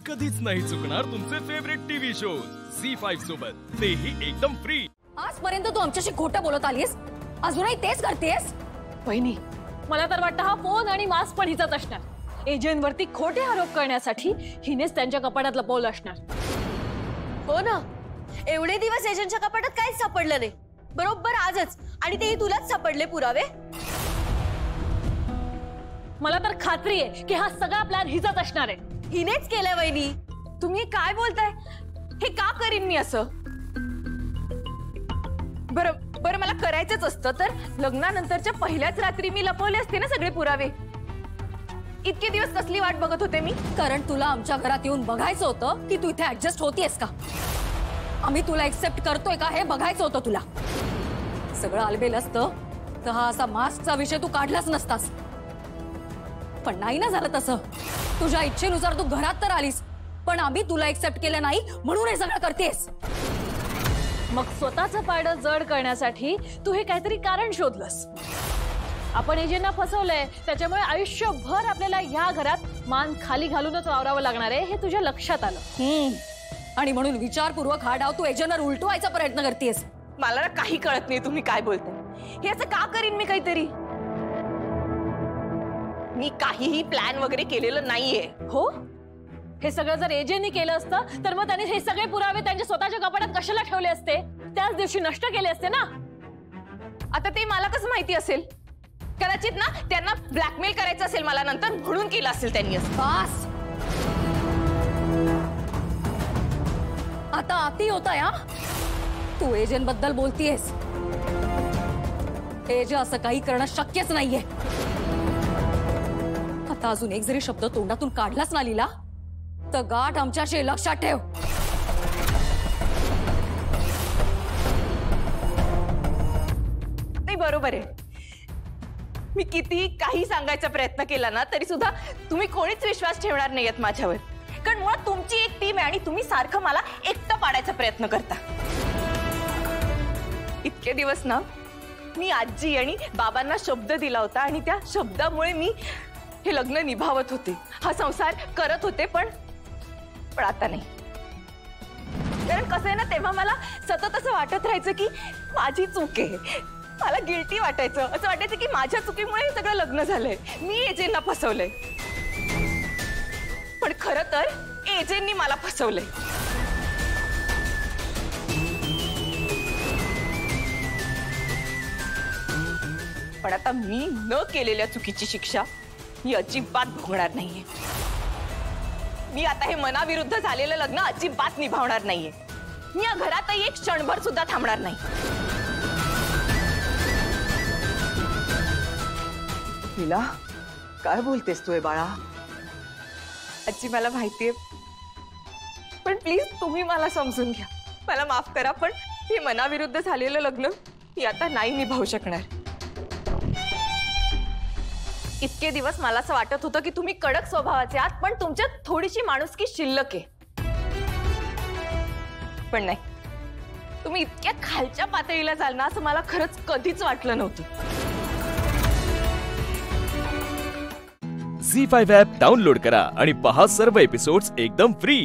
कधीच नाही चुकणार तुमचे फेवरेट टीव्ही शोज झी5 सोबत, तेही एकदम फ्री। आजपर्यंत तू आमच्याशी खोटं बोलत आलीस, अजूनही तेच करतेस? वहिनी, मला तर वाटतं हा फोन आणि मास्क पण हिचाच असणार। एजंटवरती खोटे आरोप करण्यासाठी हिनेच त्यांच्या कपाटात लपवलं असणार। हो ना, एवढे दिवस एजंटच्या कपाटात काहीच सापडलं नाही, बरोबर आजच, आणि तेही तुलाच सापडले पुरावे। मला तर खात्री आहे की हा सगळा प्लॅन हिचाच असणार आहे। हिनेच केलंय वहिनी। तुम्ही काय बोलताय? हे का करीन मी असं? बरं मला करायचंच असतं तर लग्नानंतरच्या पहिल्याच रात्री मी लपवले असते ना सगळे पुरावे। इतके दिवस कसली वाट बघत होते मी? कारण तुला आमच्या घरात येऊन बघायचं होतं की तू इथे ऍडजस्ट होतीयस का, आम्ही तुला एक्सेप्ट करतोय का हे बघायचं होतं तुला। सगळं आलबेल असतं तर हा असा मास्कचा विषय तू काढलाच नसतास, पण नाही ना झालं तसं। तुझ्या इच्छेनुसार तू घरात तर आलीस, पण आम्ही तुला एक्सेप्ट केलं नाही म्हणून हे सगळं करतेस। मग स्वतःचं पारडं जड करण्यासाठी तू हे काहीतरी कारण शोधलंस। आपण एजंटना फसवलंय, त्याच्यामुळे आयुष्यभर आपल्याला या घरात मान खाली घालूनच वावरावं लागणार आहे, हे तुझ्या लक्षात आलं। आणि म्हणून विचारपूर्वक हा डाव तू एजंटवर उलटवायचा प्रयत्न करतेस। मला ना काही कळत नाही तुम्ही काय बोलताय। हे असं का करीन मी काहीतरी? मी काहीही प्लॅन वगैरे केलेलं नाहीये। हो, हे सगळं जर एजंटनी केलं असतं तर मग त्यांनी हे सगळे पुरावे त्यांच्या स्वतःच्या कपाटात कशाला ठेवले असते? त्याच दिवशी नष्ट केले असते ना। आता ते मला कसं माहिती असेल? कदाचित ना त्यांना ब्लॅकमेल करायचं असेल मला नंतर, म्हणून केलं असेल त्यांनी असं। बस, आता आती होता या। तू एजंट बद्दल बोलतीयस, एजंट असं काही करणं शक्यच नाहीये। आता अजून एक जरी शब्द तोंडातून काढलाच ना लीला, तर गाठ आमच्याशी लक्षात ठेव। नाही, बरोबर आहे। मी कितीही काही सांगायचा प्रयत्न केला ना तरी सुद्धा तुम्ही कोणीच विश्वास ठेवणार नाहीयेत माझ्यावर, कारण मुळात तुमची एक टीम आहे आणि तुम्ही सारखं मला एकटं पाडायचा प्रयत्न करता। इतके दिवस ना मी आजी आणि बाबांना शब्द दिला होता आणि त्या शब्दामुळे मी हे लग्न निभावत होते, हा संसार करत होते, पण आता नाही। कारण कसं आहे ना, तेव्हा मला सतत असं वाटत राहायचं की माझी चूक आहे, मला गिल्टी वाटायचं, असं वाटायचं की माझ्या चुकीमुळे हे सगळं लग्न झालंय, मी एजंटना फसवलंय। पण खरं तर एजंटनी मला फसवलंय। पण आता मी न केलेल्या चुकीची शिक्षा मी अजिबात भोगणार नाहीये। मी आता हे मनाविरुद्ध झालेलं लग्न अजिबात निभावणार नाहीये। मी या घरातही एक क्षणभर सुद्धा थांबणार नाही। लीला, काय बोलतेस तू बाळा? आजी, मला माहितीये, पण प्लीज तुम्ही मला समजून घ्या, मला माफ करा, पण हे मनाविरुद्ध झालेलं लग्न मी आता नाही निभावू शकणार। इतके दिवस मला असं वाटत होतं की तुम्ही कडक स्वभावाचे आहात, पण तुमच्यात थोडीशी माणुसकी शिल्लक आहे। पण नाही, तुम्ही इतक्या खालच्या पातळीला जाल ना असं मला खरंच कधीच वाटलं नव्हतं। झी5 ॲप डाउनलोड करा आणि पहा सर्व एपिसोड्स एकदम फ्री।